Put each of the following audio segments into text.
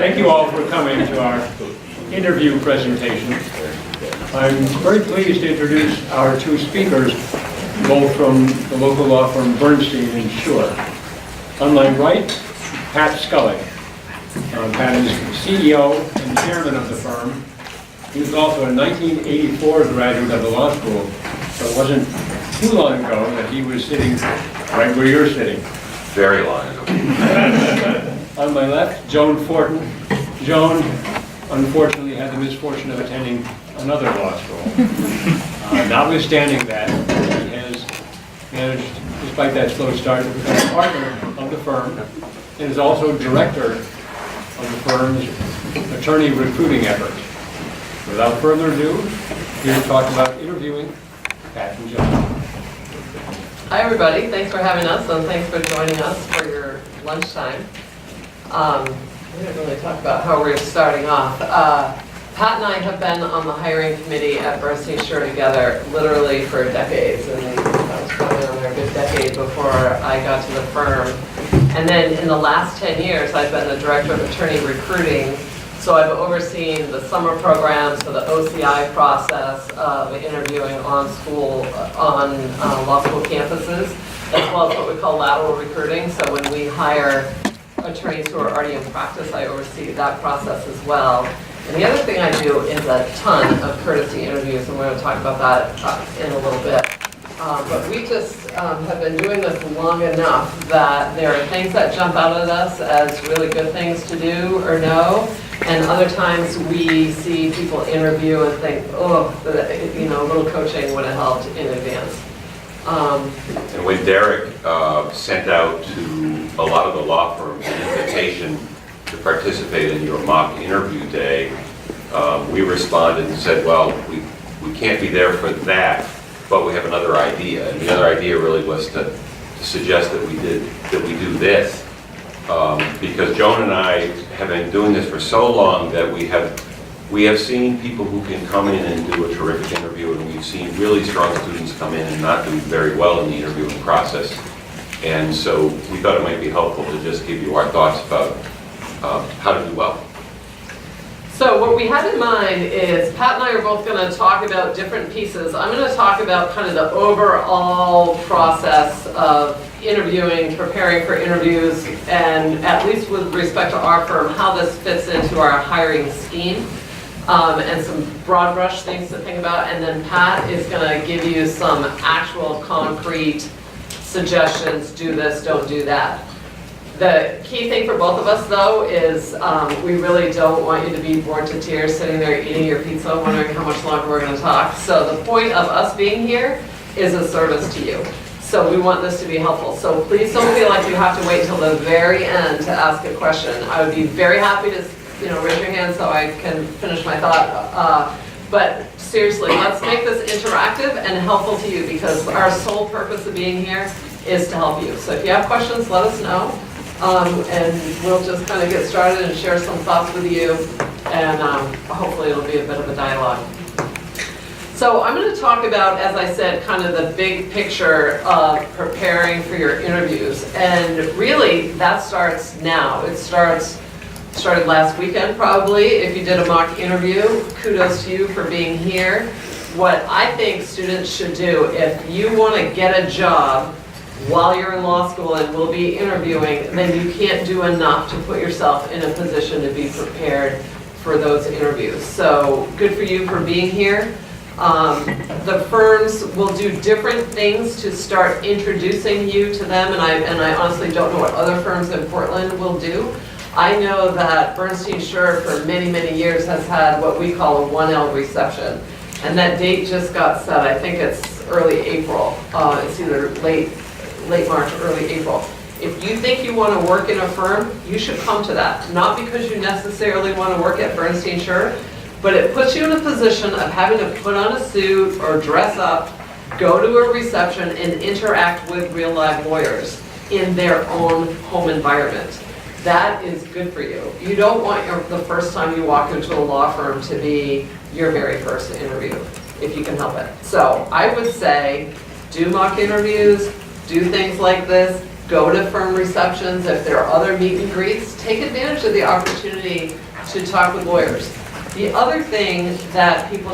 Thank you all for coming to our interview presentation. I'm very pleased to introduce our two speakers, both from the local law firm Bernstein and Shur. On my right, Pat Scully. Pat is CEO and chairman of the firm. He was also a 1984 graduate of the law school, so it wasn't too long ago that he was sitting right where you're sitting. Very long ago. On my left, Joan Fortin. Joan, unfortunately, had the misfortune of attending another law school. Notwithstanding that, he has managed, despite that slow start, to become a partner of the firm and is also director of the firm's attorney recruiting effort. Without further ado, here to talk about interviewing Pat and Joan. Hi everybody, thanks for having us and thanks for joining us for your lunchtime. We didn't really talk about how we're starting off. Pat and I have been on the hiring committee at Bernstein Shur together literally for decades, and that was probably on a good decade before I got to the firm. And then in the last 10 years, I've been the director of attorney recruiting. So I've overseen the summer programs, so the OCI process of interviewing on law school campuses, as well as what we call lateral recruiting. So when we hire attorneys who are already in practice, I oversee that process as well. And the other thing I do is a ton of courtesy interviews, and we're going to talk about that in a little bit. But we just have been doing this long enough that there are things that jump out at us as really good things to do or know, and other times we see people interview and think, oh, a little coaching would have helped in advance. And when Derek sent out to a lot of the law firms an invitation to participate in your mock interview day, we responded and said, well, we can't be there for that, but we have another idea. And the other idea really was to suggest that we do this, because Joan and I have been doing this for so long that we have seen people who can come in and do a terrific interview, and we've seen really strong students come in and not do very well in the interviewing process. And so we thought it might be helpful to just give you our thoughts about how to do well. So what we had in mind is Pat and I are both going to talk about different pieces. I'm going to talk about kind of the overall process of interviewing, preparing for interviews, and at least with respect to our firm, how this fits into our hiring scheme, and some broad brush things to think about. And then Pat is going to give you some actual concrete suggestions, do this, don't do that. The key thing for both of us, though, is we really don't want you to be bored to tears sitting there eating your pizza, wondering how much longer we're going to talk. So the point of us being here is a service to you. So we want this to be helpful. So please don't feel like you have to wait until the very end to ask a question. I would be very happy to raise your hand so I can finish my thought. But seriously, let's make this interactive and helpful to you, because our sole purpose of being here is to help you. So if you have questions, let us know. And we'll just kind of get started and share some thoughts with you, and hopefully it'll be a bit of a dialogue. So I'm going to talk about, as I said, kind of the big picture of preparing for your interviews, and really that starts now. It started last weekend probably. If you did a mock interview, kudos to you for being here. What I think students should do, if you want to get a job while you're in law school and will be interviewing, then you can't do enough to put yourself in a position to be prepared for those interviews. So good for you for being here. The firms will do different things to start introducing you to them, and I honestly don't know what other firms in Portland will do. I know that Bernstein Shur for many, many years has had what we call a 1L reception, and that date just got set. I think it's early April. It's either late March, early April. If you think you want to work in a firm, you should come to that. Not because you necessarily want to work at Bernstein Shur, but it puts you in a position of having to put on a suit or dress up, go to a reception, and interact with real live lawyers in their own home environment. That is good for you. You don't want the first time you walk into a law firm to be your very first interview, if you can help it. So I would say do mock interviews, do things like this, go to firm receptions. If there are other meet and greets, take advantage of the opportunity to talk with lawyers. The other thing that people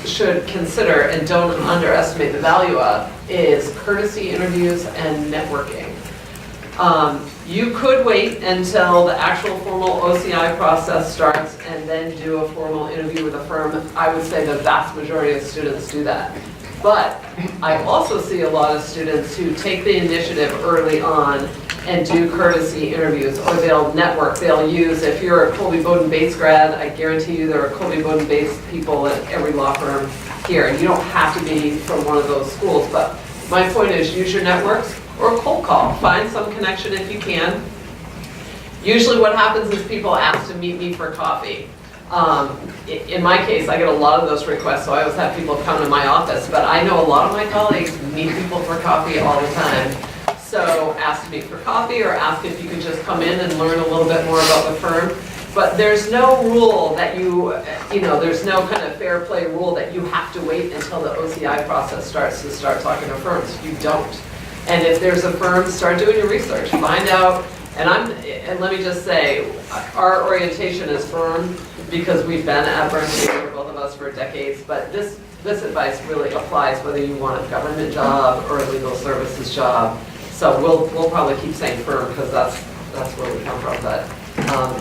should consider and don't underestimate the value of is courtesy interviews and networking. You could wait until the actual formal OCI process starts and then do a formal interview with a firm. I would say the vast majority of students do that. But I also see a lot of students who take the initiative early on and do courtesy interviews, or they'll network, they'll use, if you're a Colby Bowdoin Bates grad, I guarantee you there are Colby Bowdoin Bates people at every law firm here, and you don't have to be from one of those schools, but my point is use your networks or cold call, find some connection if you can. Usually what happens is people ask to meet me for coffee. In my case, I get a lot of those requests, so I always have people come to my office, but I know a lot of my colleagues meet people for coffee all the time. So ask to meet for coffee, or ask if you could just come in and learn a little bit more about the firm. But there's no rule that there's no kind of fair play rule that you have to wait until the OCI process starts to start talking to firms. You don't. And if there's a firm, start doing your research, find out. And let me just say, our orientation is firm because we've been at Bernstein, for both of us, for decades, but this advice really applies whether you want a government job or a legal services job. So we'll probably keep saying firm because that's where we come from, but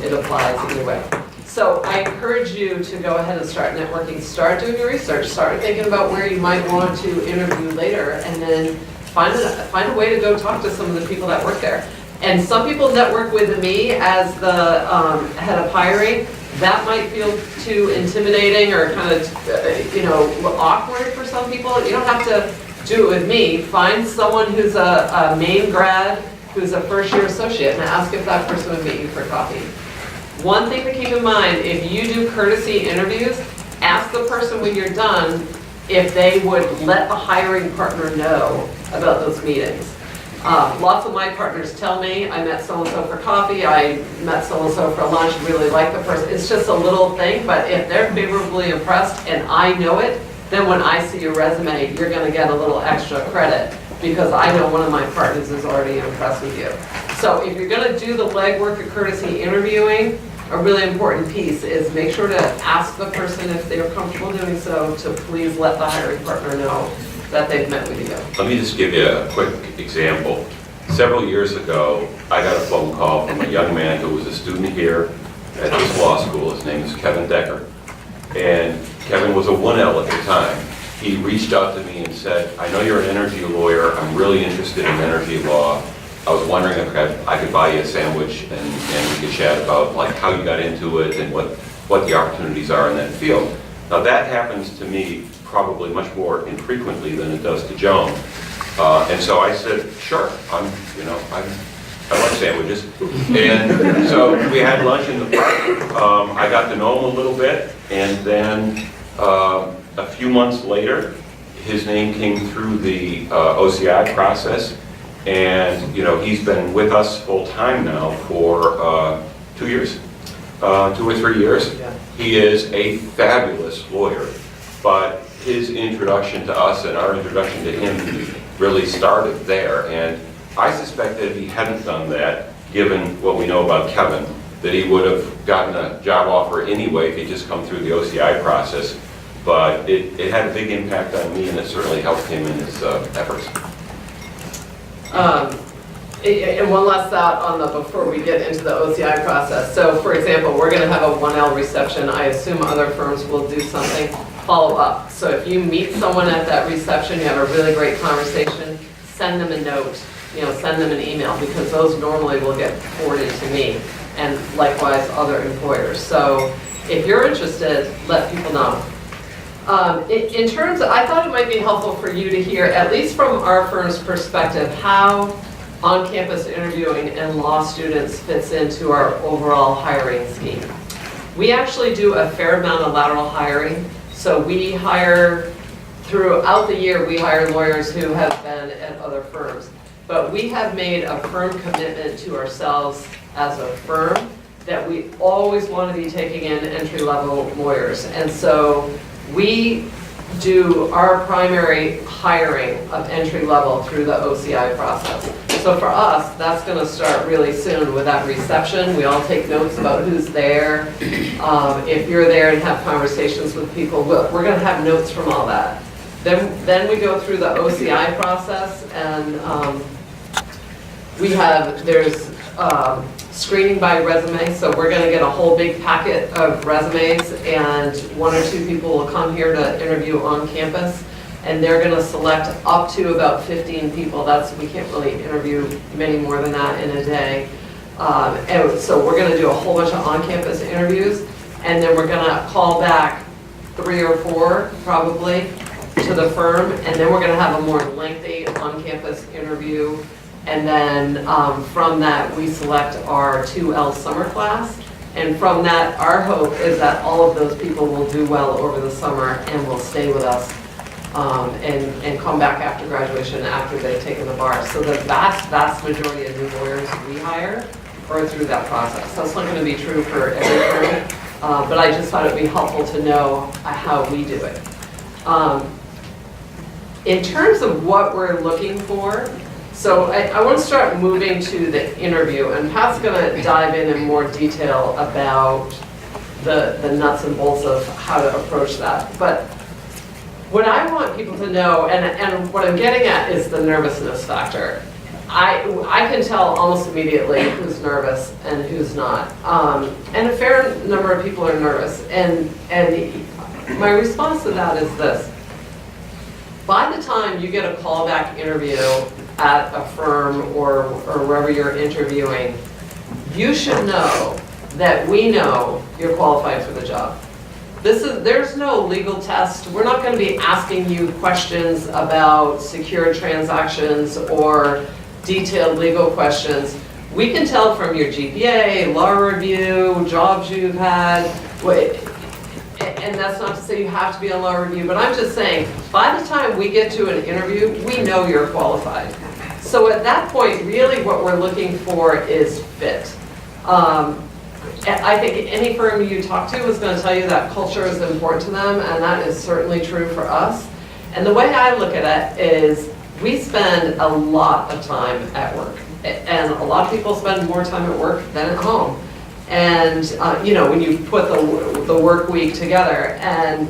it applies either way. So I encourage you to go ahead and start networking, start doing your research, start thinking about where you might want to interview later, and then find a way to go talk to some of the people that work there. And some people network with me as the head of hiring. That might feel too intimidating or kind of awkward for some people. You don't have to do it with me. Find someone who's a Maine grad, who's a first-year associate, and ask if that person would meet you for coffee. One thing to keep in mind, if you do courtesy interviews, ask the person when you're done if they would let the hiring partner know about those meetings. Lots of my partners tell me, I met so-and-so for coffee, I met so-and-so for lunch, really like the person. It's just a little thing, but if they're favorably impressed and I know it, then when I see your resume, you're gonna get a little extra credit because I know one of my partners is already impressed with you. So if you're gonna do the legwork of courtesy interviewing, a really important piece is make sure to ask the person if they're comfortable doing so to please let the hiring partner know that they've met with you. Let me just give you a quick example. Several years ago, I got a phone call from a young man who was a student here at this law school. His name is Kevin Decker. And Kevin was a 1L at the time. He reached out to me and said, I know you're an energy lawyer. I'm really interested in energy law. I was wondering if I could buy you a sandwich and we could chat about like how you got into it and what the opportunities are in that field. Now that happens to me probably much more infrequently than it does to Joan. And so I said, sure, I like sandwiches. And so we had lunch in the park. I got to know him a little bit, and then a few months later, his name came through the OCI process, and he's been with us full time now for 2 years, 2 or 3 years. Yeah. He is a fabulous lawyer, but his introduction to us and our introduction to him really started there. And I suspect that if he hadn't done that, given what we know about Kevin, that he would have gotten a job offer anyway if he'd just come through the OCI process. But it had a big impact on me, and it certainly helped him in his efforts. And one last thought on before we get into the OCI process. So for example, we're gonna have a 1L reception. I assume other firms will do something, follow up. So if you meet someone at that reception, you have a really great conversation, send them a note, send them an email, because those normally will get forwarded to me, and likewise other employers. So if you're interested, let people know. In terms of, I thought it might be helpful for you to hear, at least from our firm's perspective, how on-campus interviewing and law students fits into our overall hiring scheme. We actually do a fair amount of lateral hiring. So we hire, throughout the year, we hire lawyers who have been at other firms. But we have made a firm commitment to ourselves as a firm that we always want to be taking in entry-level lawyers. And so we do our primary hiring of entry level through the OCI process. So for us, that's going to start really soon with that reception. We all take notes about who's there. If you're there and have conversations with people, we're going to have notes from all that. Then we go through the OCI process, and there's screening by resume. So we're going to get a whole big packet of resumes, and 1 or 2 people will come here to interview on campus. And they're going to select up to about 15 people. We can't really interview many more than that in a day. And so we're going to do a whole bunch of on-campus interviews, and then we're going to call back 3 or 4 probably to the firm, and then we're going to have a more lengthy on-campus interview. And then from that, we select our 2L summer class. And from that, our hope is that all of those people will do well over the summer and will stay with us. And come back after graduation, after they've taken the bar. So the vast majority of new lawyers we hire are through that process. That's not going to be true for every firm, but I just thought it would be helpful to know how we do it. In terms of what we're looking for, so I want to start moving to the interview, and Pat's going to dive in more detail about the nuts and bolts of how to approach that. But what I want people to know, and what I'm getting at, is the nervousness factor. I can tell almost immediately who's nervous and who's not. And a fair number of people are nervous. And my response to that is this. By the time you get a callback interview at a firm or wherever you're interviewing, you should know that we know you're qualified for the job. There's no legal test. We're not going to be asking you questions about secure transactions or detailed legal questions. We can tell from your GPA, law review, jobs you've had, and that's not to say you have to be on law review, but I'm just saying, by the time we get to an interview, we know you're qualified. So at that point, really what we're looking for is fit. I think any firm you talk to is going to tell you that culture is important to them, and that is certainly true for us. And the way I look at it is we spend a lot of time at work, and a lot of people spend more time at work than at home. And when you put the work week together, and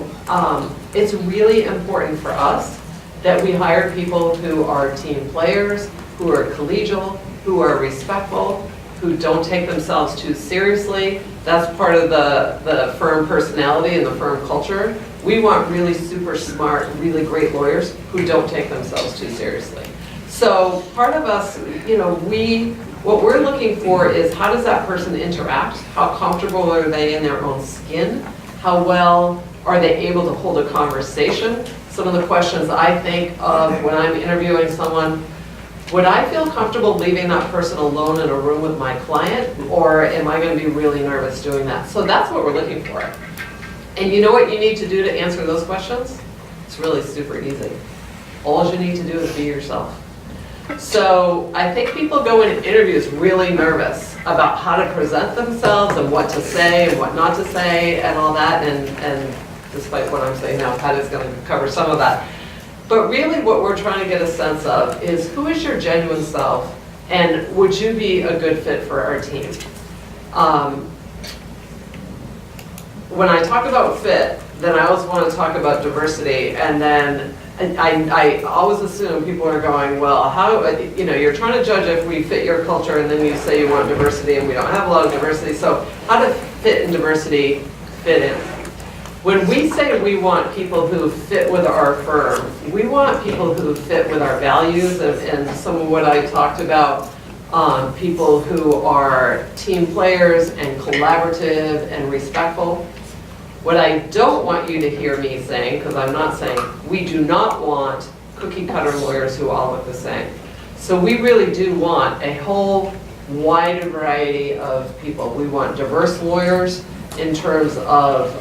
it's really important for us that we hire people who are team players, who are collegial, who are respectful, who don't take themselves too seriously. That's part of the firm personality and the firm culture. We want really super smart, really great lawyers who don't take themselves too seriously. So part of us, what we're looking for is, how does that person interact? How comfortable are they in their own skin? How well are they able to hold a conversation? Some of the questions I think of when I'm interviewing someone: would I feel comfortable leaving that person alone in a room with my client, or am I going to be really nervous doing that? So that's what we're looking for. And you know what you need to do to answer those questions? It's really super easy. All you need to do is be yourself. So I think people go in interviews really nervous about how to present themselves and what to say and what not to say and all that. And despite what I'm saying now, Pat is going to cover some of that. But really what we're trying to get a sense of is, who is your genuine self, and would you be a good fit for our team? When I talk about fit, then I always want to talk about diversity, and then I always assume people are going, well, how, you're trying to judge if we fit your culture, and then you say you want diversity, and we don't have a lot of diversity, so how does fit and diversity fit in? When we say we want people who fit with our firm, we want people who fit with our values, and some of what I talked about, people who are team players and collaborative and respectful. What I don't want you to hear me saying, because I'm not saying, we do not want cookie cutter lawyers who all look the same. So we really do want a whole wide variety of people. We want diverse lawyers in terms of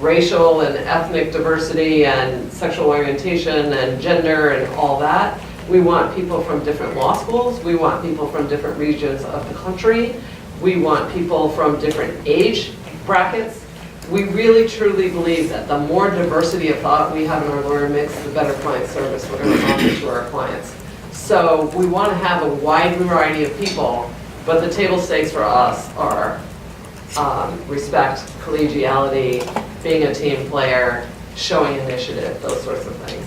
racial and ethnic diversity and sexual orientation and gender and all that. We want people from different law schools. We want people from different regions of the country. We want people from different age brackets. we really truly believe that the more diversity of thought we have in our lawyer mix, the better client service we're going to offer to our clients. So we want to have a wide variety of people, but the table stakes for us are respect, collegiality, being a team player, showing initiative, those sorts of things.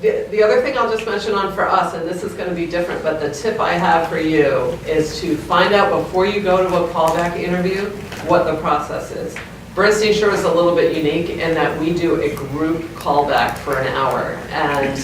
The other thing I'll just mention on for us, and this is going to be different, but the tip I have for you is to find out before you go to a callback interview what the process is. Bernstein Shur is a little bit unique in that we do a group callback for an hour. And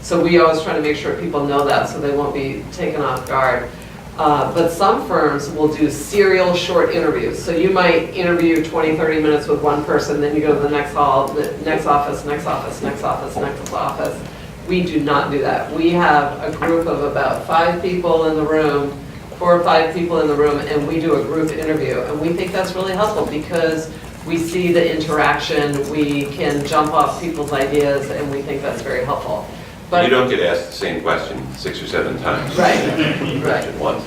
so we always try to make sure people know that so they won't be taken off guard. But some firms will do serial short interviews. So you might interview 20, 30 minutes with one person, then you go to the next hall, the next office, next office, next office, next office. We do not do that. We have a group of about 5 people in the room, 4 or 5 people in the room, and we do a group interview. And we think that's really helpful because we see the interaction, we can jump off people's ideas, and we think that's very helpful. But you don't get asked the same question 6 or 7 times. Right, right. Once.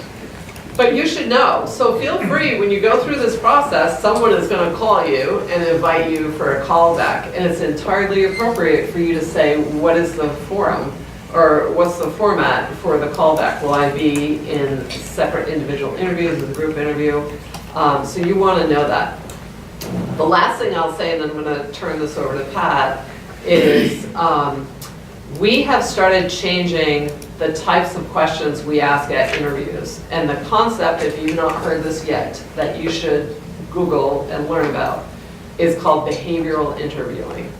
But you should know. So feel free, when you go through this process, someone is going to call you and invite you for a callback. And it's entirely appropriate for you to say, what is the forum? Or what's the format for the callback? Will I be in separate individual interviews, a group interview? So you want to know that. The last thing I'll say, and then I'm going to turn this over to Pat, is we have started changing the types of questions we ask at interviews. And the concept, if you've not heard this yet, that you should Google and learn about, is called behavioral interviewing.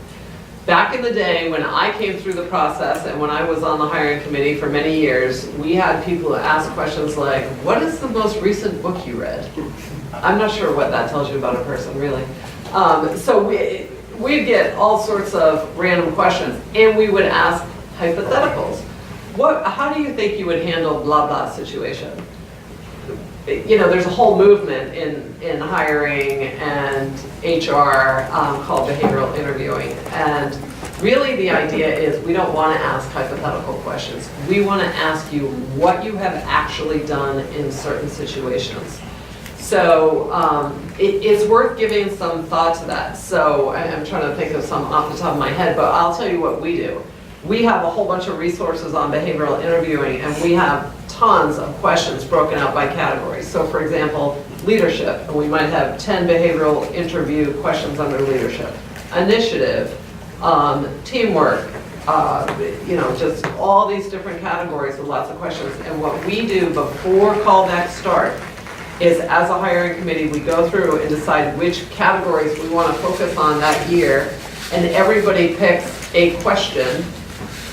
Back in the day when I came through the process and when I was on the hiring committee for many years, we had people who asked questions like, what is the most recent book you read? I'm not sure what that tells you about a person, really. So we'd get all sorts of random questions, and we would ask hypotheticals. How do you think you would handle blah blah situation? You know, there's a whole movement in hiring and HR called behavioral interviewing. And really the idea is we don't want to ask hypothetical questions. We want to ask you what you have actually done in certain situations. So it's worth giving some thought to that. So I'm trying to think of some off the top of my head, but I'll tell you what we do. We have a whole bunch of resources on behavioral interviewing, and we have tons of questions broken out by categories. So for example, leadership, and we might have 10 behavioral interview questions under leadership. Initiative, teamwork, you know, just all these different categories with lots of questions. And what we do before callbacks start is, as a hiring committee, we go through and decide which categories we want to focus on that year, and everybody picks a question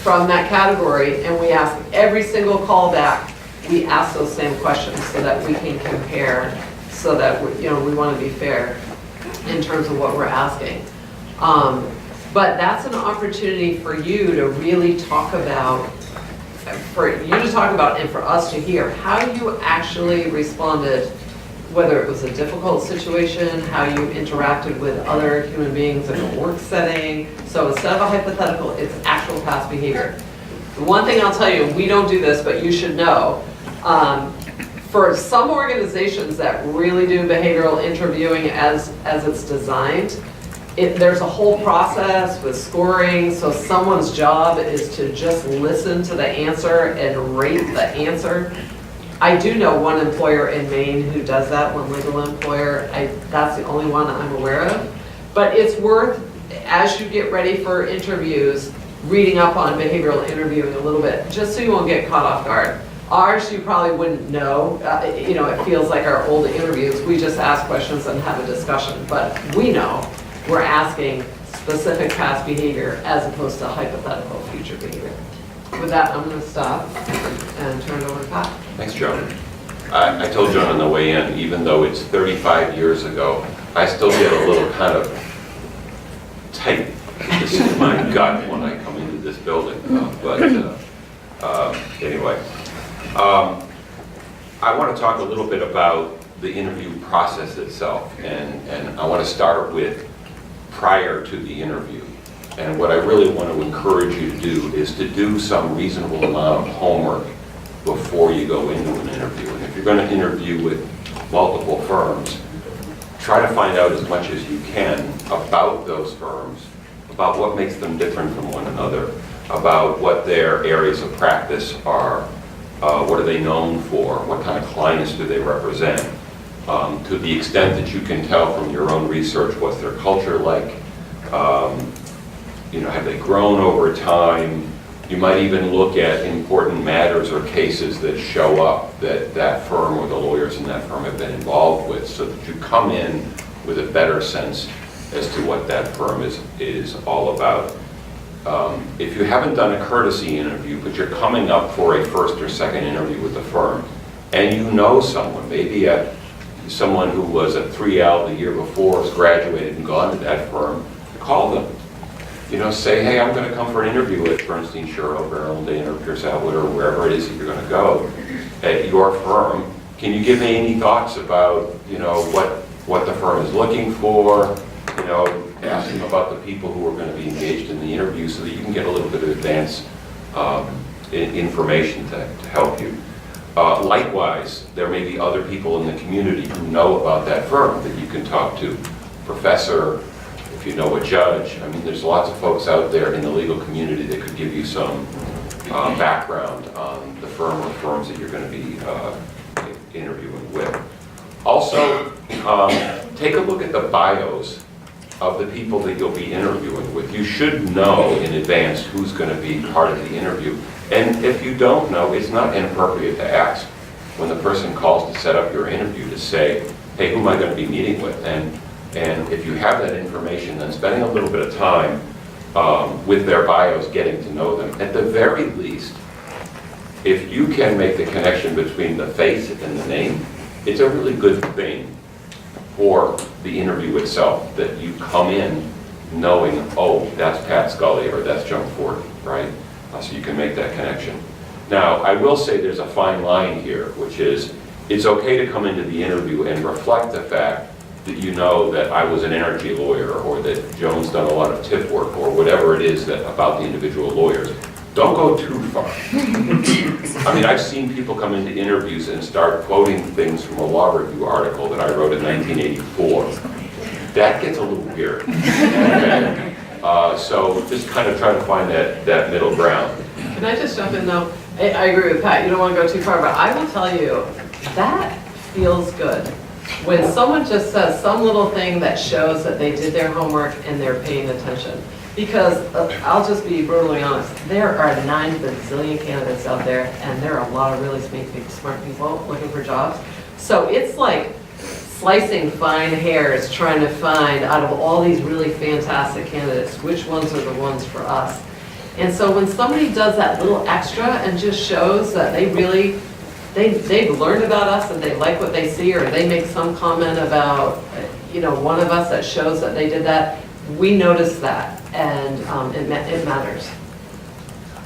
from that category, and we ask every single callback, we ask those same questions so that we can compare, so that we want to be fair in terms of what we're asking. But that's an opportunity for you to really talk about, and for us to hear how you actually responded, whether it was a difficult situation, how you interacted with other human beings in a work setting. So instead of a hypothetical, it's actual past behavior. The one thing I'll tell you, we don't do this, but you should know, for some organizations that really do behavioral interviewing as it's designed, there's a whole process with scoring, so someone's job is to just listen to the answer and rate the answer. I do know one employer in Maine who does that, one legal employer. That's the only one I'm aware of. But it's worth, as you get ready for interviews, reading up on behavioral interviewing a little bit, just so you won't get caught off guard. Ours, you probably wouldn't know. It feels like our old interviews. We just ask questions and have a discussion. But we know we're asking specific past behavior as opposed to hypothetical future behavior. With that, I'm going to stop and turn it over to Pat. Thanks, Joan. I told Joan on the way in, even though it's 35 years ago, I still get a little kind of tight in my gut when I come into this building. Anyway, I want to talk a little bit about the interview process itself, and I want to start with prior to the interview. And what I really want to encourage you to do is to do some reasonable amount of homework before you go into an interview. And if you're you're going to interview with multiple firms, try to find out as much as you can about those firms, about what makes them different from one another, about what their areas of practice are, what are they known for, what kind of clients do they represent. To the extent that you can tell from your own research, what's their culture like, have they grown over time? You might even look at important matters or cases that show up that that firm or the lawyers in that firm have been involved with, so that you come in with a better sense as to what that firm is all about. If you haven't done a courtesy interview, but you're coming up for a first or second interview with the firm, and you know someone, maybe someone who was at 3L the year before, has graduated and gone to that firm, call them. Say, hey, I'm going to come for an interview at Bernstein, Shur, Bernstein, or Pierce Atwood, or wherever it is that you're going to go at your firm. Can you give me any thoughts about, what the firm is looking for? Ask them about the people who are going to be engaged in the interview so that you can get a little bit of advance information to help you. Likewise, there may be other people in the community who know about that firm that you can talk to. Professor, if you know a judge. I mean, there's lots of folks out there in the legal community that could give you some background on the firm or firms that you're going to be interviewing with. Also, take a look at the bios of the people that you'll be interviewing with. You should know in advance who's going to be part of the interview. And if you don't know, it's not inappropriate to ask when the person calls to set up your interview to say, hey, who am I going to be meeting with? And if you have that information, then spending a little bit of time with their bios, getting to know them. At the very least, if you can make the connection between the face and the name, it's a really good thing for the interview itself, that you come in knowing, oh, that's Pat Scully or that's Joan Fortin, right? So you can make that connection. Now, I will say there's a fine line here, which is it's okay to come into the interview and reflect the fact that you know that I was an energy lawyer, or that Joan's done a lot of tip work, or whatever it is that about the individual lawyers. Don't go too far. I mean, I've seen people come into interviews and start quoting things from a law review article that I wrote in 1984. That gets a little weird. Okay? So just kind of try to find that middle ground. Can I just jump in though? I agree with Pat, you don't want to go too far, but I will tell you, that feels good. When someone just says some little thing that shows that they did their homework and they're paying attention. Because I'll just be brutally honest, there are 9 bazillion candidates out there, and there are a lot of really smart people looking for jobs. So it's like slicing fine hairs, trying to find out of all these really fantastic candidates, which ones are the ones for us. And so when somebody does that little extra and just shows that they really, they've learned about us and they like what they see, or they make some comment about, one of us that shows that they did that, we notice that, and it matters.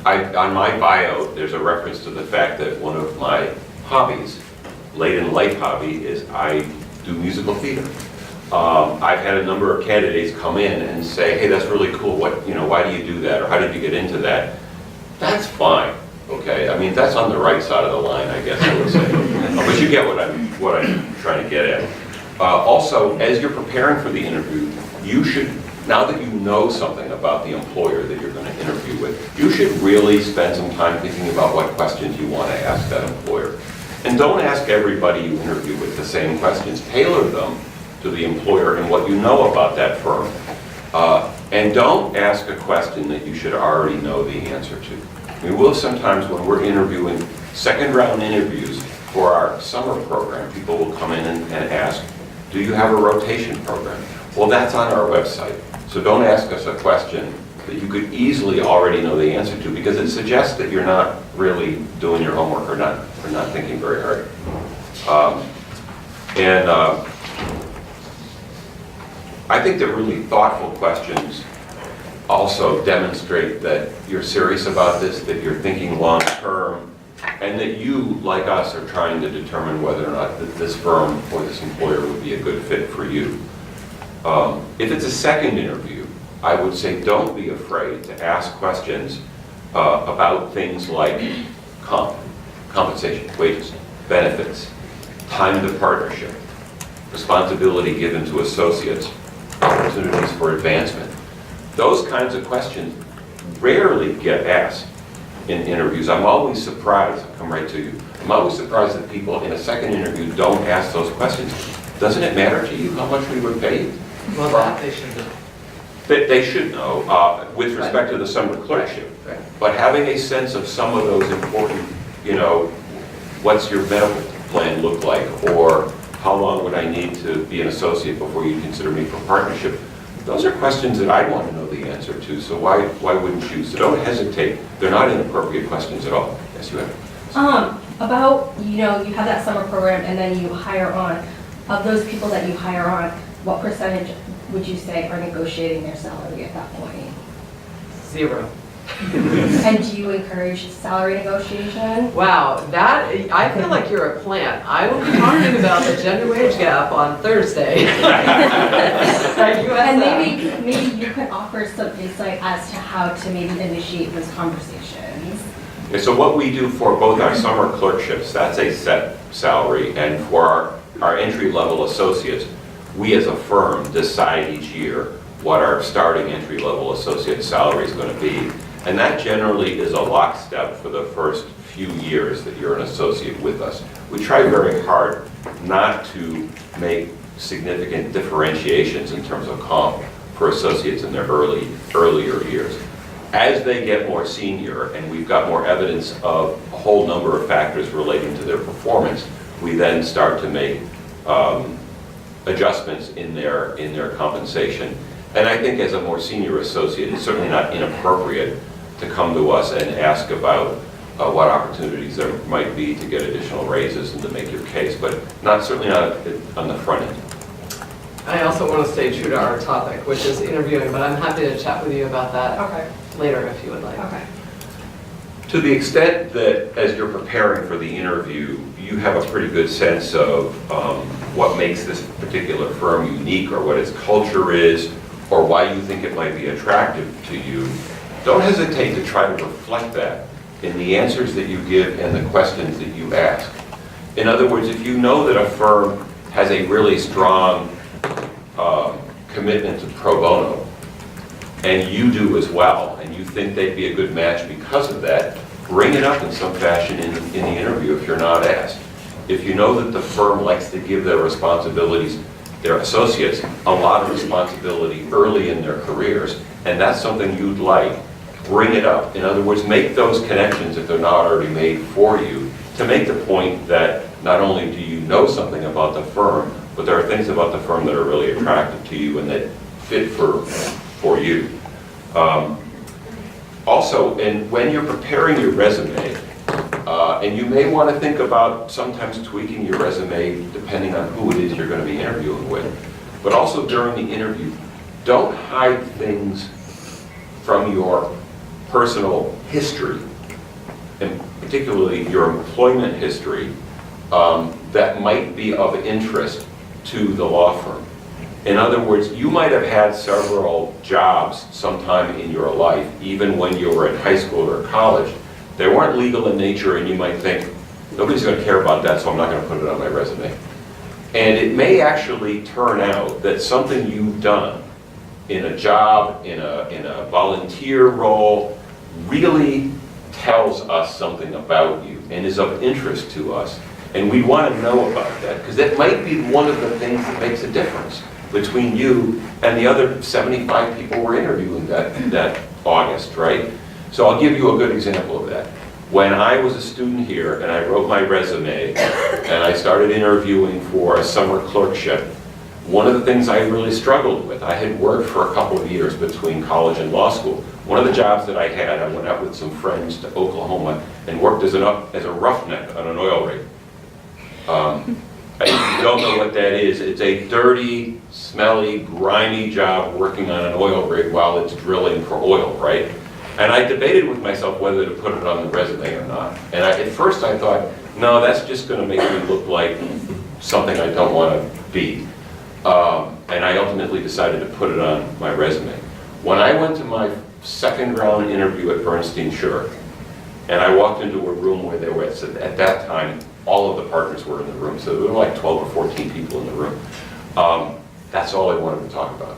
On my bio, there's a reference to the fact that one of my hobbies, late in life hobby, is I do musical theater. I've had a number of candidates come in and say, hey, that's really cool, why do you do that, or how did you get into that? That's fine, okay? I mean, that's on the right side of the line, I guess I would say. But you get what I'm trying to get at. Also, as you're preparing for the interview, you should, now that you know something about the employer that you're going to interview with, you should really spend some time thinking about what questions you want to ask that employer. And don't ask everybody you interview with the same questions. Tailor them to the employer and what you know about that firm. And don't ask a question that you should already know the answer to. We will sometimes, when we're interviewing, second round interviews for our summer program, people will come in and ask, do you have a rotation program? Well, that's on our website. So don't ask us a question that you could easily already know the answer to, because it suggests that you're not really doing your homework, or not thinking very hard. I think that really thoughtful questions also demonstrate that you're serious about this, that you're thinking long term, and that you, like us, are trying to determine whether or not this firm or this employer would be a good fit for you. If it's a second interview, I would say don't be afraid to ask questions about things like compensation, wages, benefits, time to partnership, responsibility given to associates, opportunities for advancement. Those kinds of questions rarely get asked in interviews. I'm always surprised, I'll come right to you, I'm always surprised that people in a second interview don't ask those questions. Doesn't it matter to you how much we were paid? Well, that they should know. They should know, with respect to the summer clerkship. Right. But having a sense of some of those important, what's your medical plan look like, or how long would I need to be an associate before you consider me for partnership? Those are questions that I want to know the answer to, so why wouldn't you? So don't hesitate. They're not inappropriate questions at all. Yes, you have. About, you have that summer program and then you hire on. Of those people that you hire on, what percentage would you say are negotiating their salary at that point? 0. And do you encourage salary negotiation? Wow, I feel like you're a plant. I will be talking about the gender wage gap on Thursday. And maybe you could offer some insight as to how to maybe initiate those conversations. Yeah, so what we do for both our summer clerkships, that's a set salary, and for our entry-level associates, we as a firm decide each year what our starting entry-level associate salary is going to be. And that generally is a lockstep for the first few years that you're an associate with us. We try very hard not to make significant differentiations in terms of comp for associates in their earlier years. As they get more senior and we've got more evidence of a whole number of factors relating to their performance, we then start to make adjustments in their compensation. And I think as a more senior associate, it's certainly not inappropriate to come to us and ask about what opportunities there might be to get additional raises and to make your case, but certainly not on the front end. I also want to stay true to our topic, which is interviewing, but I'm happy to chat with you about that later if you would like. Okay. To the extent that as you're preparing for the interview, you have a pretty good sense of what makes this particular firm unique or what its culture is or why you think it might be attractive to you, don't hesitate to try to reflect that in the answers that you give and the questions that you ask. In other words, if you know that a firm has a really strong commitment to pro bono, and you do as well, and you think they'd be a good match because of that, bring it up in some fashion in the interview if you're not asked. If you know that the firm likes to give their responsibilities, their associates, a lot of responsibility early in their careers, and that's something you'd like, bring it up. In other words, make those connections if they're not already made for you, to make the point that not only do you know something about the firm, but there are things about the firm that are really attractive to you and that fit for you. Also, and when you're preparing your resume, and you may want to think about sometimes tweaking your resume depending on who it is you're going to be interviewing with, but also during the interview, don't hide things from your personal history, and particularly your employment history, that might be of interest to the law firm. In other words, you might have had several jobs sometime in your life, even when you were in high school or college. They weren't legal in nature, and you might think, nobody's going to care about that, so I'm not going to put it on my resume. And it may actually turn out that something you've done in a job, in a volunteer role, really tells us something about you and is of interest to us. And we want to know about that, because that might be one of the things that makes a difference between you and the other 75 people we're interviewing that August, right? So I'll give you a good example of that. When I was a student here and I wrote my resume and I started interviewing for a summer clerkship, one of the things I really struggled with, I had worked for a couple of years between college and law school. One of the jobs that I had, I went out with some friends to Oklahoma and worked as a roughneck on an oil rig. If you don't know what that is, it's a dirty, smelly, grimy job working on an oil rig while it's drilling for oil, right? And I debated with myself whether to put it on the resume or not. And at first I thought, no, that's just going to make me look like something I don't want to be. And I ultimately decided to put it on my resume. When I went to my second round interview at Bernstein, Shur, and I walked into a room where there was, at that time, all of the partners were in the room, so there were like 12 or 14 people in the room. That's all I wanted to talk about.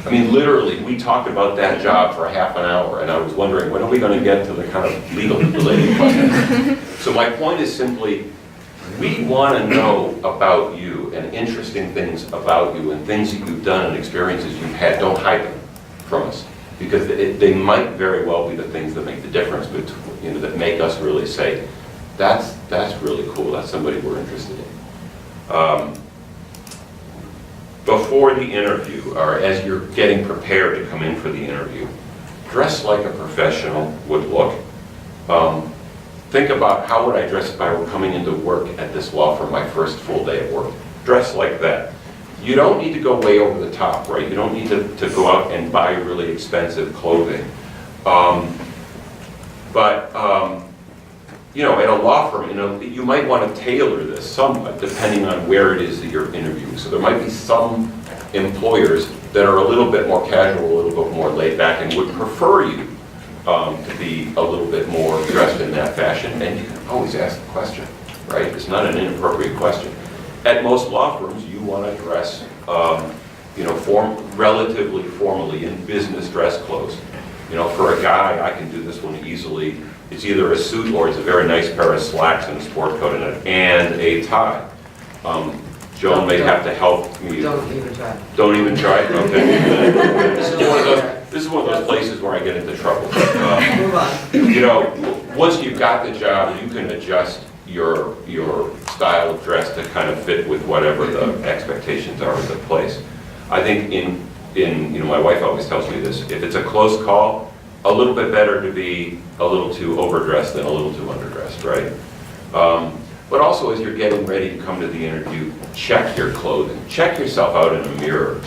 I mean, literally, we talked about that job for half an hour, and I was wondering, when are we going to get to the kind of legal related questions? So my point is simply, we want to know about you and interesting things about you and things that you've done and experiences you've had. Don't hide them from us, because they might very well be the things that make the difference, between, that make us really say, that's really cool, that's somebody we're interested in. Before the interview, or as you're getting prepared to come in for the interview, dress like a professional would look. Think about, how would I dress if I were coming into work at this law firm, my first full day of work? Dress like that. You don't need to go way over the top, right? You don't need to go out and buy really expensive clothing. You know, at a law firm, you might want to tailor this somewhat depending on where it is that you're interviewing. So there might be some employers that are a little bit more casual, a little bit more laid back, and would prefer you to be a little bit more dressed in that fashion. And you can always ask the question, right? It's not an inappropriate question. At most law firms, you want to dress, relatively formally in business dress clothes. You know, for a guy, I can do this one easily. It's either a suit or it's a very nice pair of slacks and a sport coat and a tie. Joan may have to help me. Don't even try. Don't even try it? Okay. This is one of those places where I get into trouble. Move on. You know, once you've got the job, you can adjust your style of dress to kind of fit with whatever the expectations are of the place. I think my wife always tells me this, if it's a close call, a little bit better to be a little too overdressed than a little too underdressed, right? But also, as you're getting ready to come to the interview, check your clothing. Check yourself out in a mirror.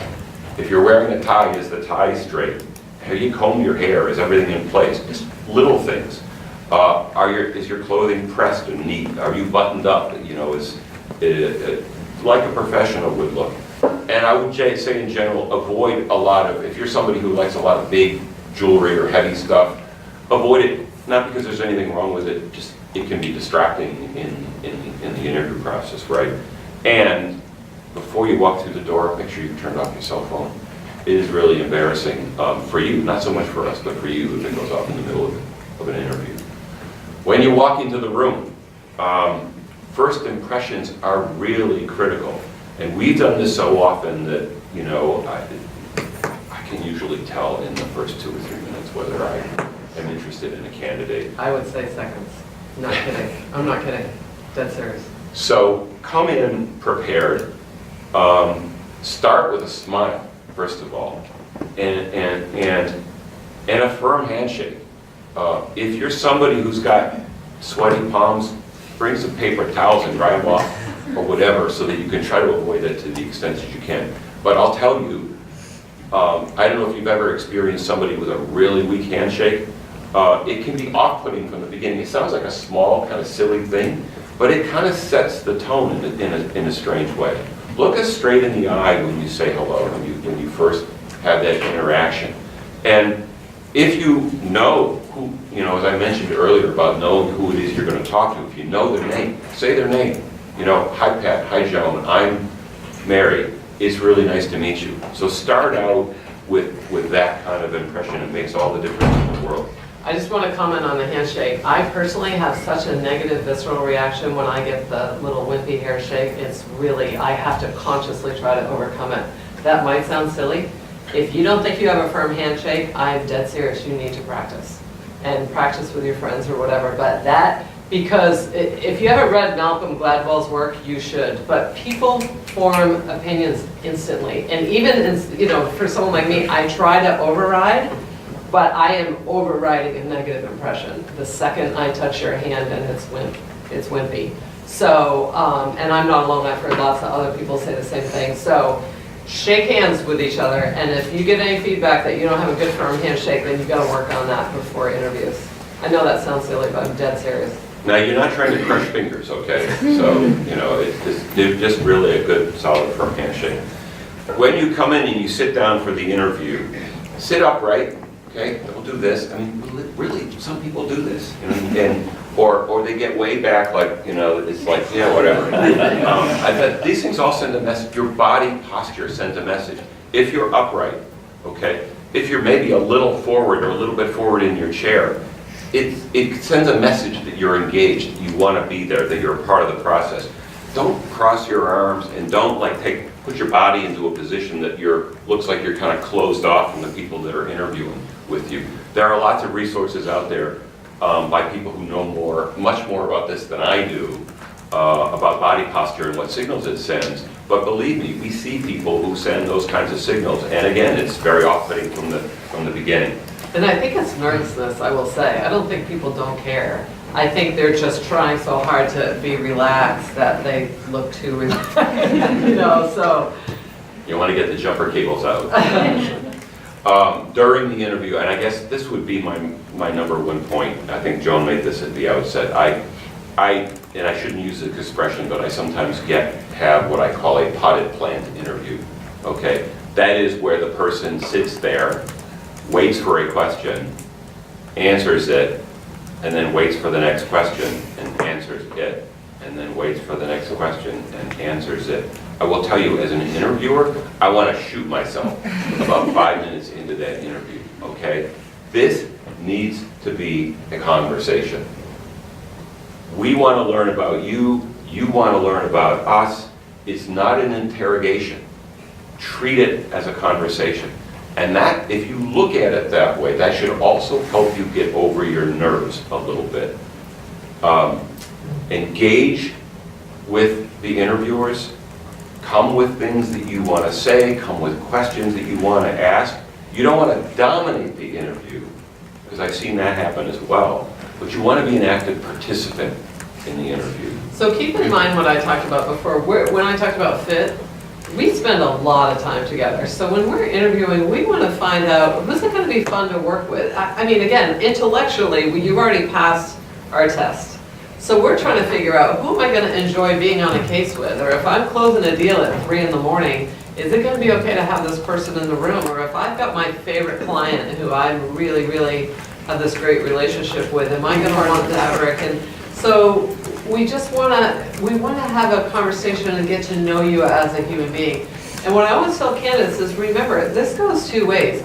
If you're wearing a tie, is the tie straight? Have you combed your hair? Is everything in place? Just little things. Is your clothing pressed and neat? Are you buttoned up? You know, like a professional would look. And I would say in general, avoid a lot of, if you're somebody who likes a lot of big jewelry or heavy stuff, avoid it, not because there's anything wrong with it, just it can be distracting in the interview process, right? And before you walk through the door, make sure you've turned off your cell phone. It is really embarrassing for you, not so much for us, but for you if it goes off in the middle of an interview. When you walk into the room, first impressions are really critical. And we've done this so often that, you know, I can usually tell in the first 2 or 3 minutes whether I am interested in a candidate. I would say seconds. Not kidding. I'm not kidding. Dead serious. So come in prepared. Start with a smile, first of all, and a firm handshake. If you're somebody who's got sweaty palms, bring some paper towels and dry them off or whatever so that you can try to avoid it to the extent that you can. But I'll tell you, I don't know if you've ever experienced somebody with a really weak handshake. It can be off-putting from the beginning. It sounds like a small, kind of silly thing, but it kind of sets the tone in a strange way. Look us straight in the eye when you say hello, when you first have that interaction. And if you know who, you know, as I mentioned earlier about knowing who it is you're going to talk to, if you know their name, say their name. You know, hi Pat, hi Joan, I'm Mary. It's really nice to meet you. So start out with that kind of impression. It makes all the difference in the world. I just want to comment on the handshake. I personally have such a negative visceral reaction when I get the little wimpy handshake. It's really, I have to consciously try to overcome it. That might sound silly. If you don't think you have a firm handshake, I'm dead serious. You need to practice. And practice with your friends or whatever. But that, because if you haven't read Malcolm Gladwell's work, you should. But people form opinions instantly. And even, for someone like me, I try to override, but I am overriding a negative impression the second I touch your hand and it's wimpy. So, and I'm not alone, I've heard lots of other people say the same thing. So shake hands with each other, and if you get any feedback that you don't have a good firm handshake, then you've got to work on that before interviews. I know that sounds silly, but I'm dead serious. Now, you're not trying to crush fingers, okay? So, it's just really a good, solid, firm handshake. When you come in and you sit down for the interview, sit upright, okay? Don't do this. I mean, really, some people do this. And Or they get way back, like, you know, it's like, yeah, whatever. I bet these things all send a message. Your body posture sends a message. If you're upright, okay, if you're maybe a little forward or a little bit forward in your chair, it sends a message that you're engaged, you want to be there, that you're a part of the process. Don't cross your arms and don't like put your body into a position that looks like you're kind of closed off from the people that are interviewing with you. There are lots of resources out there by people who know much more about this than I do, about body posture and what signals it sends. But believe me, we see people who send those kinds of signals, and again, it's very off-putting from the beginning. And I think it's nervousness, I will say. I don't think people don't care. I think they're just trying so hard to be relaxed that they look too relaxed, you know, so. You want to get the jumper cables out. During the interview, and I guess this would be my number one point, I think Joan made this at the outset, and I shouldn't use this expression, but I sometimes have what I call a potted plant interview, okay? That is where the person sits there, waits for a question, answers it, and then waits for the next question and answers it, and then waits for the next question and answers it. I will tell you, as an interviewer, I want to shoot myself about 5 minutes into that interview, okay? This needs to be a conversation. We want to learn about you, you want to learn about us. It's not an interrogation. Treat it as a conversation. And that, if you look at it that way, that should also help you get over your nerves a little bit. Engage with the interviewers. Come with things that you want to say. Come with questions that you want to ask. You don't want to dominate the interview, because I've seen that happen as well. But you want to be an active participant in the interview. So keep in mind what I talked about before. When I talked about fit, we spend a lot of time together. So when we're interviewing, we want to find out who's it going to be fun to work with. I mean, again, intellectually, you've already passed our test. So we're trying to figure out who am I going to enjoy being on a case with? Or if I'm closing a deal at 3 in the morning, is it going to be okay to have this person in the room? Or if I've got my favorite client who I really, really have this great relationship with, am I going to want that? And so we just want to have a conversation and get to know you as a human being. And what I always tell candidates is, remember, this goes 2 ways.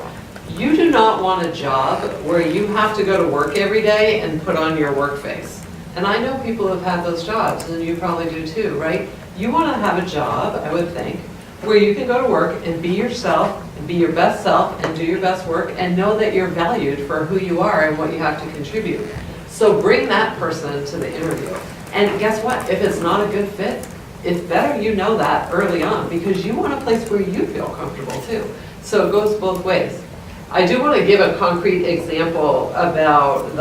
You do not want a job where you have to go to work every day and put on your work face. And I know people who have had those jobs, and you probably do too, right? You want to have a job, I would think, where you can go to work and be yourself, and be your best self, and do your best work, and know that you're valued for who you are and what you have to contribute. So bring that person to the interview. And guess what? If it's not a good fit, it's better you know that early on, because you want a place where you feel comfortable too. So it goes both ways. I do want to give a concrete example about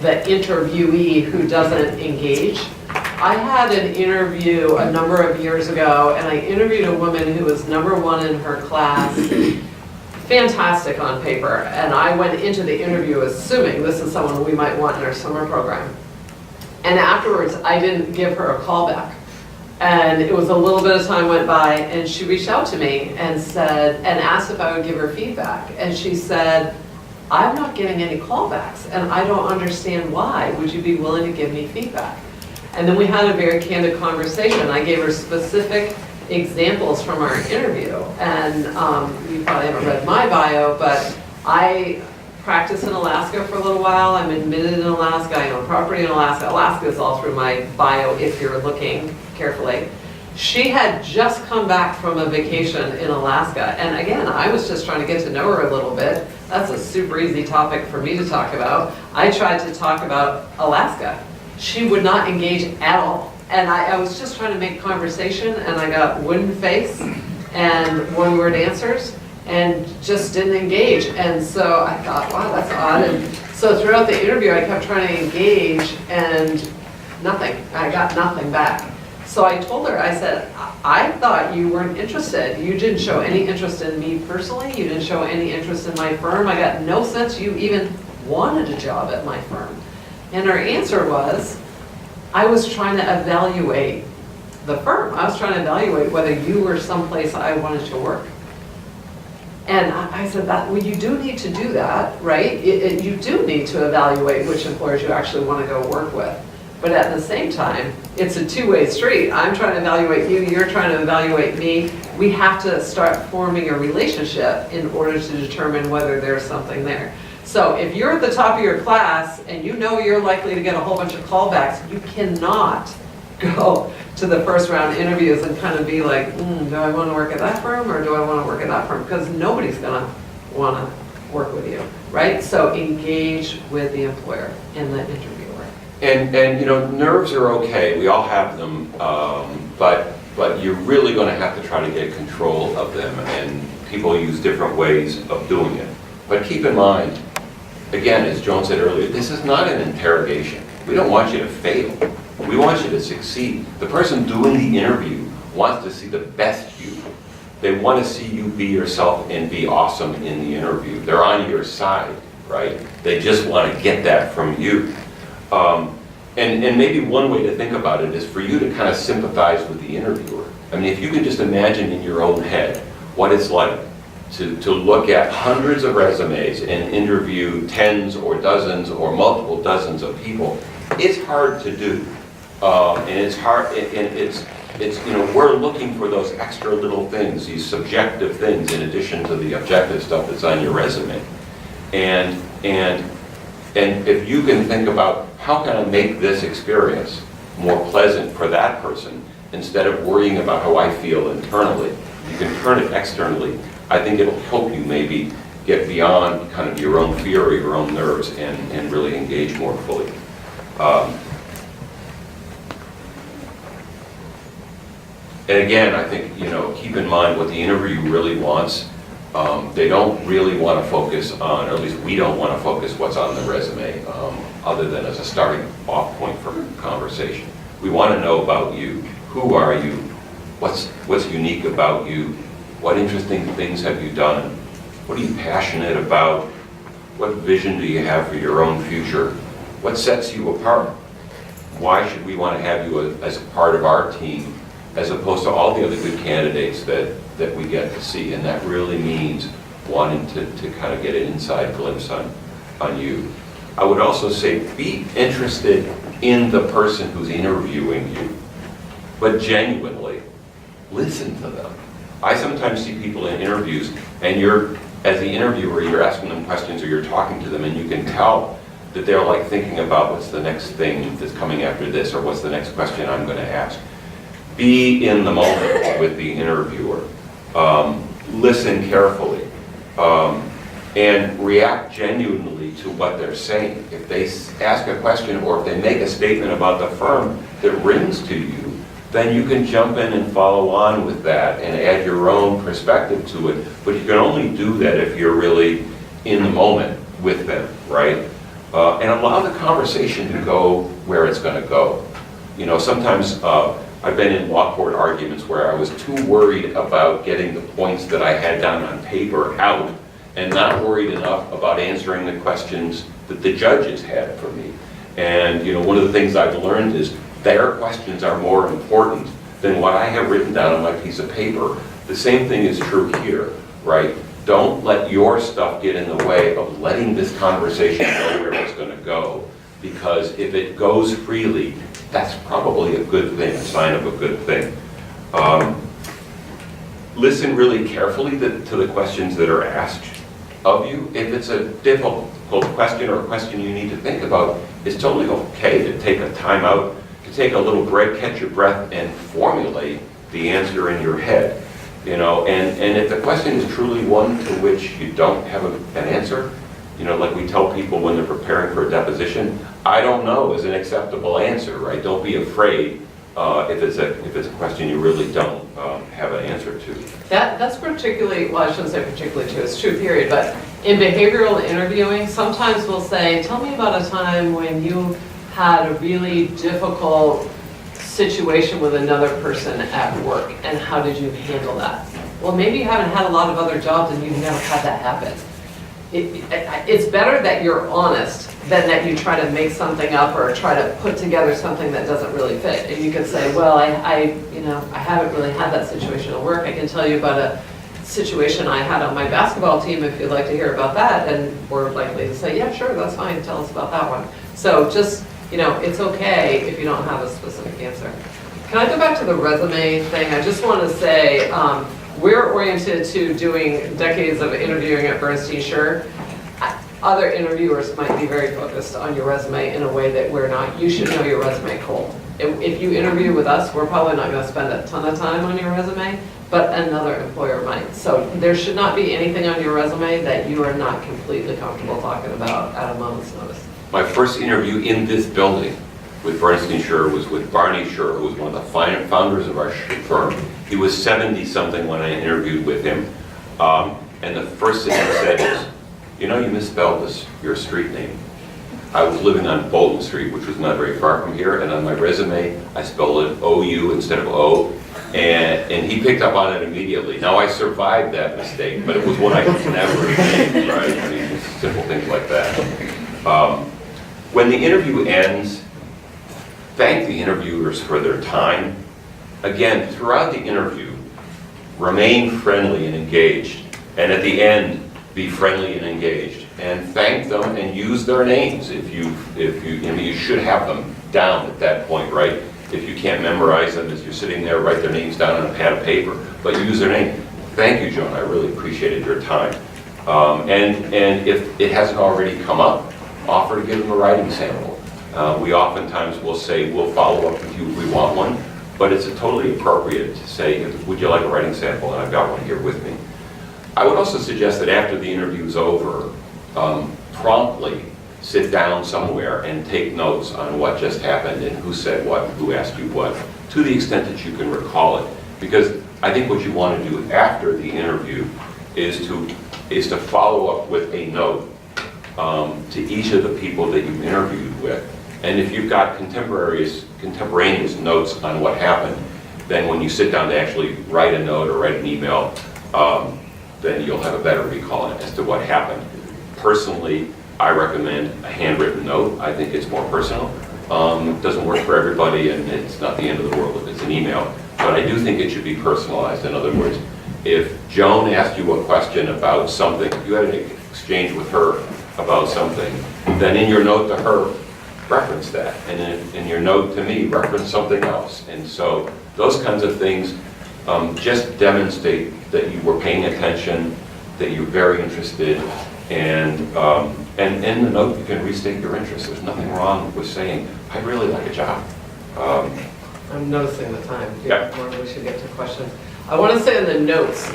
the interviewee who doesn't engage. I had an interview a number of years ago, and I interviewed a woman who was #1 in her class. Fantastic on paper, and I went into the interview assuming this is someone we might want in our summer program. And afterwards, I didn't give her a call back. And it was a little bit of time went by, and she reached out to me and asked if I would give her feedback. And she said, I'm not getting any callbacks, and I don't understand why. Would you be willing to give me feedback? And then we had a very candid conversation. I gave her specific examples from our interview. And you probably haven't read my bio, but I practiced in Alaska for a little while. I'm admitted in Alaska. I own property in Alaska. Alaska is all through my bio if you're looking carefully. She had just come back from a vacation in Alaska. And again, I was just trying to get to know her a little bit. That's a super easy topic for me to talk about. I tried to talk about Alaska. She would not engage at all. And I was just trying to make conversation, and I got wooden face and one-word answers and just didn't engage. And so I thought, wow, that's odd. And so throughout the interview, I kept trying to engage and nothing. I got nothing back. So I told her, I said, I thought you weren't interested. You didn't show any interest in me personally. You didn't show any interest in my firm. I got no sense you even wanted a job at my firm. And her answer was, I was trying to evaluate the firm. I was trying to evaluate whether you were someplace I wanted to work. And I said, well, you do need to do that, right? You do need to evaluate which employers you actually want to go work with. But at the same time, it's a two-way street. I'm trying to evaluate you, you're trying to evaluate me. We have to start forming a relationship in order to determine whether there's something there. So if you're at the top of your class and you know you're likely to get a whole bunch of callbacks, you cannot go to the first round interviews and kind of be like, do I want to work at that firm or do I want to work at that firm? Because nobody's going to want to work with you, right? So engage with the employer and the interviewer. And you know, nerves are okay, we all have them, but you're really going to have to try to get control of them, and people use different ways of doing it. But keep in mind, again, as Joan said earlier, this is not an interrogation. We don't want you to fail. We want you to succeed. The person doing the interview wants to see the best you. They want to see you be yourself and be awesome in the interview. They're on your side, right? They just want to get that from you. And maybe one way to think about it is for you to kind of sympathize with the interviewer. I mean, if you can just imagine in your own head what it's like to look at hundreds of resumes and interview tens or dozens or multiple dozens of people, it's hard to do. And it's hard, and it's, you know, we're looking for those extra little things, these subjective things in addition to the objective stuff that's on your resume. And if you can think about how can I make this experience more pleasant for that person instead of worrying about how I feel internally, you can turn it externally. I think it'll help you maybe get beyond kind of your own fear or your own nerves and really engage more fully. And again, I think, you know, keep in mind what the interview really wants. They don't really want to focus on, or at least we don't want to focus what's on the resume, other than as a starting off point for conversation. We want to know about you. Who are you? What's unique about you? What interesting things have you done? What are you passionate about? What vision do you have for your own future? What sets you apart? Why should we want to have you as a part of our team, as opposed to all the other good candidates that we get to see? And that really means wanting to kind of get an inside glimpse on you. I would also say be interested in the person who's interviewing you, but genuinely listen to them. I sometimes see people in interviews and as the interviewer, you're asking them questions or you're talking to them and you can tell that they're like thinking about what's the next thing that's coming after this or what's the next question I'm going to ask. Be in the moment with the interviewer. Listen carefully. And react genuinely to what they're saying. If they ask a question or if they make a statement about the firm that rings to you, then you can jump in and follow on with that and add your own perspective to it. But you can only do that if you're really in the moment with them, right? And allow the conversation to go where it's going to go. You know, sometimes I've been in law court arguments where I was too worried about getting the points that I had down on paper out and not worried enough about answering the questions that the judges had for me. And you know, one of the things I've learned is their questions are more important than what I have written down on my piece of paper. The same thing is true here, right? Don't let your stuff get in the way of letting this conversation go where it's going to go. Because if it goes freely, that's probably a good thing, a sign of a good thing. Listen really carefully to the questions that are asked of you. If it's a difficult question or a question you need to think about, it's totally okay to take a time out, to take a little break, catch your breath, and formulate the answer in your head. You know, and if the question is truly one to which you don't have an answer, you know, like we tell people when they're preparing for a deposition, I don't know is an acceptable answer, right? Don't be afraid if it's a question you really don't have an answer to. That's particularly, well, I shouldn't say particularly true, it's true period, but in behavioral interviewing, sometimes we'll say, tell me about a time when you had a really difficult situation with another person at work and how did you handle that? Well, maybe you haven't had a lot of other jobs and you've never had that happen. It's better that you're honest than that you try to make something up or try to put together something that doesn't really fit. And you can say, well, I haven't really had that situation at work. I can tell you about a situation I had on my basketball team, if you'd like to hear about that, and we're likely to say, yeah, sure, that's fine, tell us about that one. So just, it's okay if you don't have a specific answer. Can I go back to the resume thing? I just want to say, we're oriented to doing decades of interviewing at Bernstein, Shur. Other interviewers might be very focused on your resume in a way that we're not. You should know your resume cold. If you interview with us, we're probably not going to spend a ton of time on your resume, but another employer might. So there should not be anything on your resume that you are not completely comfortable talking about at a moment's notice. My first interview in this building with Bernstein Shur was with Barney Shur, who was one of the founders of our firm. He was 70-something when I interviewed with him. And the first thing he said is, you misspelled your street name. I was living on Bolton Street, which was not very far from here, and on my resume, I spelled it O-U instead of O, and he picked up on it immediately. Now, I survived that mistake, but it was one I could never make, right? I mean, simple things like that. When the interview ends, thank the interviewers for their time. Again, throughout the interview, remain friendly and engaged, and at the end, be friendly and engaged, and thank them and use their names if you should have them down at that point, right? If you can't memorize them as you're sitting there, write their names down on a pad of paper, but use their name. Thank you, Joan, I really appreciated your time. And if it hasn't already come up, offer to give them a writing sample. We oftentimes will say, we'll follow up with you if we want one, but it's totally appropriate to say, would you like a writing sample? And I've got one here with me. I would also suggest that after the interview is over, promptly sit down somewhere and take notes on what just happened and who said what, and who asked you what, to the extent that you can recall it. Because I think what you want to do after the interview is to follow up with a note to each of the people that you interviewed with. And if you've got contemporaneous notes on what happened, then when you sit down to actually write a note or write an email, then you'll have a better recall as to what happened. Personally, I recommend a handwritten note. I think it's more personal. It doesn't work for everybody, and it's not the end of the world if it's an email. But I do think it should be personalized. In other words, if Joan asked you a question about something, if you had an exchange with her about something, then in your note to her, reference that. And in your note to me, reference something else. And so those kinds of things just demonstrate that you were paying attention, that you're very interested, and in the note you can restate your interest. There's nothing wrong with saying, I'd really like a job. I'm noticing the time. Yeah. We should get to questions. I want to say in the notes,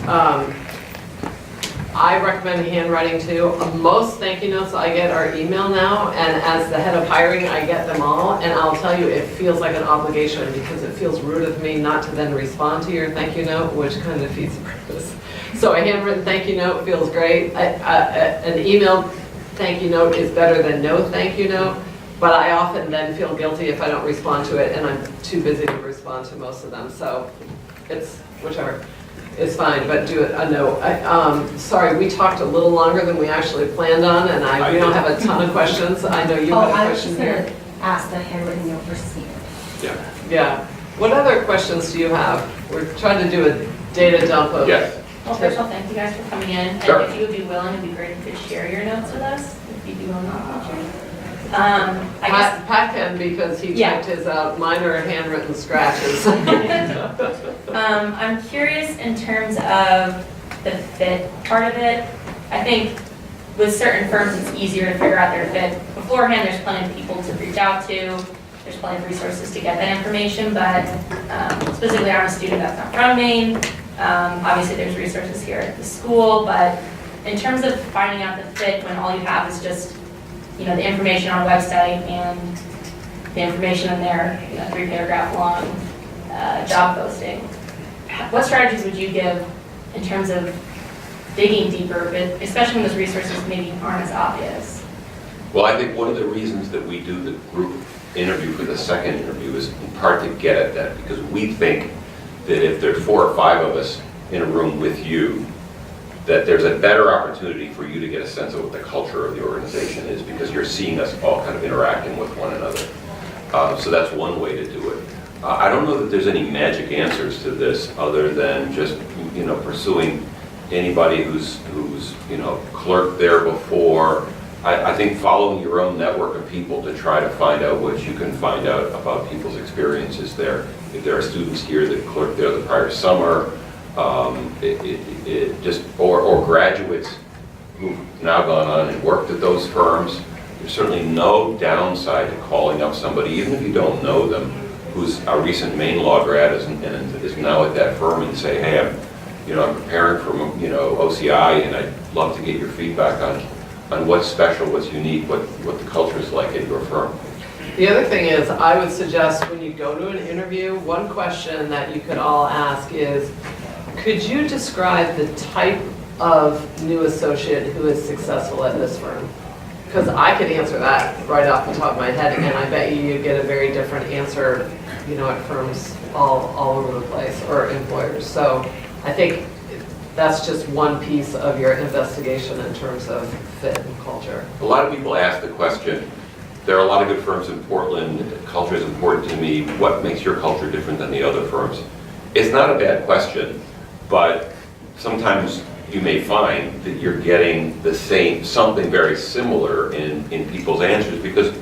I recommend handwriting too. Most thank you notes I get are email now, and as the head of hiring, I get them all, and I'll tell you, it feels like an obligation because it feels rude of me not to then respond to your thank you note, which kind of defeats the purpose. So a handwritten thank you note feels great. An email thank you note is better than no thank you note, but I often then feel guilty if I don't respond to it, and I'm too busy to respond to most of them, so it's whichever. It's fine, but do it a note. Sorry, we talked a little longer than we actually planned on, and we don't have a ton of questions. I know you have a I was question just here. going to ask the handwritten note versus email. Yeah. Yeah. What other questions do you have? We're trying to do a data dump of. Yes. Well, first of all, thank you guys for coming in. And Sure. if you would be willing, it'd be great if you could share your notes with us. If you'd be willing to share. I guess. Pat can because he Yeah. typed his out. Mine are handwritten scratches. I'm curious in terms of the fit part of it. I think with certain firms, it's easier to figure out their fit. Beforehand, there's plenty of people to reach out to. There's plenty of resources to get that information, but specifically, I'm a student that's not from Maine. Obviously, there's resources here at the school, but in terms of finding out the fit when all you have is just, the information on a website and the information in their 3-paragraph long job posting, what strategies would you give in terms of digging deeper, but especially when those resources maybe aren't as obvious? Well, I think one of the reasons that we do the group interview for the second interview is in part to get at that, because we think that if there's 4 or 5 of us in a room with you, that there's a better opportunity for you to get a sense of what the culture of the organization is, because you're seeing us all kind of interacting with one another. So that's one way to do it. I don't know that there's any magic answers to this other than just, pursuing anybody who's clerked there before. I think following your own network of people to try to find out what you can find out about people's experiences there. If there are students here that clerked there the prior summer, or graduates who've now gone on and worked at those firms, there's certainly no downside to calling up somebody, even if you don't know them, who's a recent Maine Law grad and is now at that firm, and say, hey, I'm preparing for OCI, and I'd love to get your feedback on what's special, what's unique, what the culture is like at your firm. The other thing is, I would suggest when you go to an interview, one question that you could all ask is, could you describe the type of new associate who is successful at this firm? Because I could answer that right off the top of my head, and I bet you get a very different answer, at firms all over the place, or employers. So I think that's just one piece of your investigation in terms of fit and culture. A lot of people ask the question, there are a lot of good firms in Portland, culture is important to me, what makes your culture different than the other firms? It's not a bad question, but sometimes you may find that you're getting something very similar in people's answers, because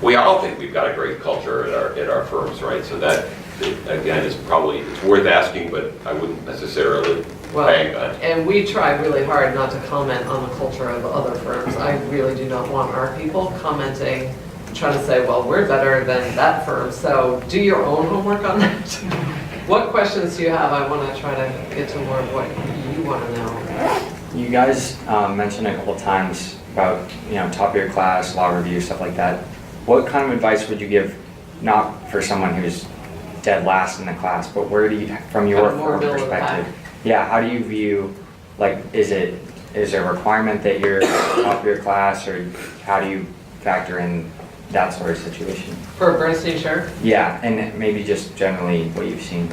we all think we've got a great culture at our firms, right? So that, again, it's worth asking, but I wouldn't necessarily bang on it. And we try really hard not to comment on the culture of other firms. I really do not want our people commenting, trying to say, well, we're better than that firm. So do your own homework on that. What questions do you have? I want to try to get to more of what you want to know. You guys mentioned a couple times about, top of your class, law review, stuff like that. What kind of advice would you give, not for someone who's dead last in the class, but where do you, from your firm perspective, how do you view, is there a requirement that you're top of your class, or how do you factor in that sort of situation? For Bernstein, Shur? Yeah, and maybe just generally what you've seen.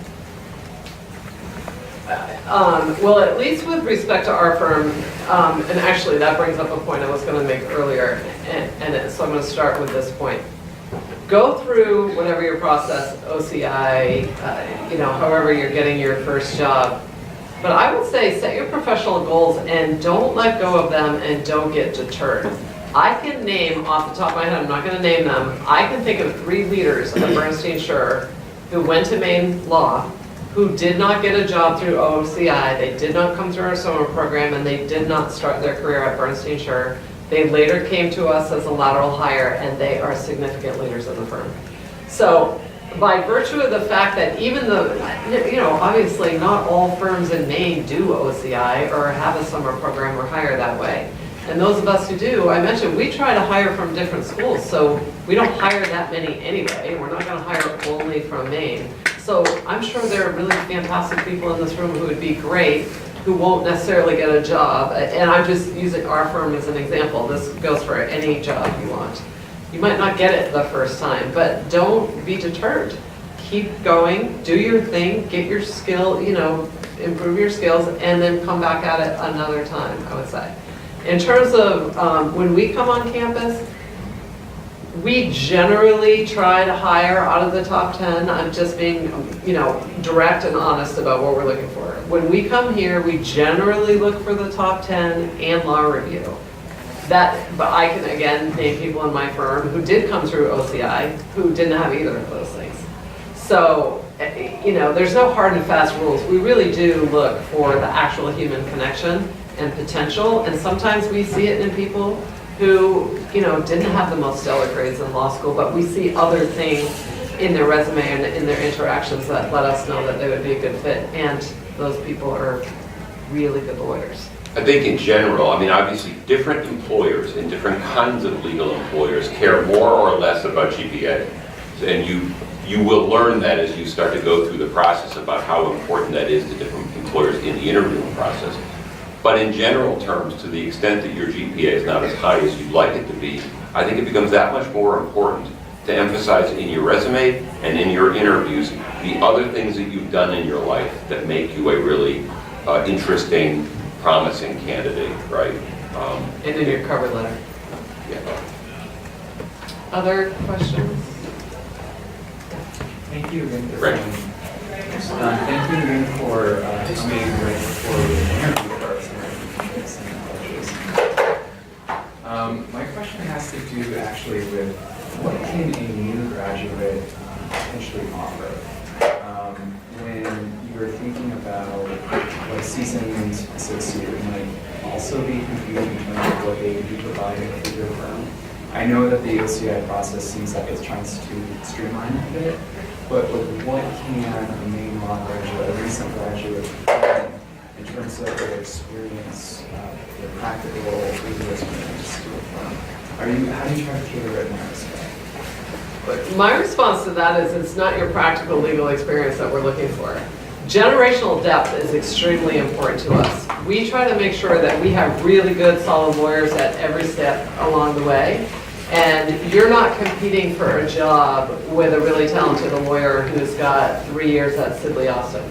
Well, at least with respect to our firm, and actually that brings up a point I was going to make earlier, so I'm going to start with this point. Go through whatever your process, OCI, however you're getting your first job. But I would say set your professional goals and don't let go of them, and don't get deterred. I can name off the top of my head, I'm not going to name them, I can think of 3 leaders at Bernstein Shur who went to Maine Law, who did not get a job through OCI, they did not come through our summer program, and they did not start their career at Bernstein Shur. They later came to us as a lateral hire, and they are significant leaders in the firm. So by virtue of the fact that even though, obviously not all firms in Maine do OCI or have a summer program or hire that way. And those of us who do, I mentioned, we try to hire from different schools, so we don't hire that many anyway. We're not going to hire only from Maine. So I'm sure there are really fantastic people in this room who would be great, who won't necessarily get a job. And I'm just using our firm as an example. This goes for any job you want. You might not get it the first time, but don't be deterred. Keep going, do your thing, get your skill, improve your skills, and then come back at it another time, I would say. In terms of when we come on campus, we generally try to hire out of the top 10. I'm just being, direct and honest about what we're looking for. When we come here, we generally look for the top 10 and law review. But I can, again, name people in my firm who did come through OCI who didn't have either of those things. So, there's no hard and fast rules. We really do look for the actual human connection and potential, and sometimes we see it in people who, didn't have the most stellar grades in law school, but we see other things in their resume and in their interactions that let us know that they would be a good fit, and those people are really good lawyers. I think in general, obviously different employers and different kinds of legal employers care more or less about GPA. And you will learn that as you start to go through the process about how important that is to different employers in the interviewing process. But in general terms, to the extent that your GPA is not as high as you'd like it to be, I think it becomes that much more important to emphasize in your resume and in your interviews the other things that you've done in your life that make you a really interesting, promising candidate, right? And in your cover letter. Yeah. Other questions? Thank you again. Right. Thank you again for coming right before the interview first. My question has to do actually with what can a new graduate potentially offer? When you're thinking about what a seasoned associate might also be confused in terms of what they would be providing for your firm. I know that the OCI process seems like it's trying to streamline it a bit, but what can a Maine Law graduate, a recent graduate, bring in terms of their experience, their practical legal experience to a firm? How do you try to tailor it in that respect? My response to that is it's not your practical legal experience that we're looking for. Generational depth is extremely important to us. We try to make sure that we have really good, solid lawyers at every step along the way. And you're not competing for a job with a really talented lawyer who's got 3 years at Sidley Austin.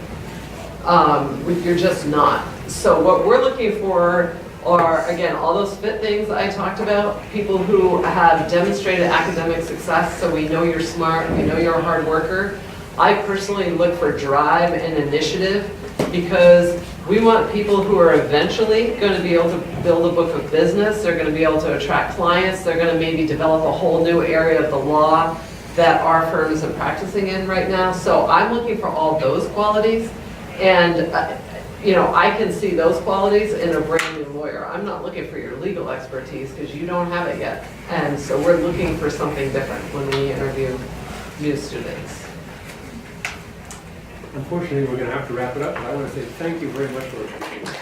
You're just not. So what we're looking for are, again, all those fit things I talked about, people who have demonstrated academic success, so we know you're smart, we know you're a hard worker. I personally look for drive and initiative because we want people who are eventually going to be able to build a book of business, they're going to be able to attract clients, they're going to maybe develop a whole new area of the law that our firm isn't practicing in right now. So I'm looking for all those qualities, and I can see those qualities in a brand new lawyer. I'm not looking for your legal expertise because you don't have it yet. And so we're looking for something different when we interview new students. Unfortunately, we're going to have to wrap it up, but I want to say thank you very much for attending.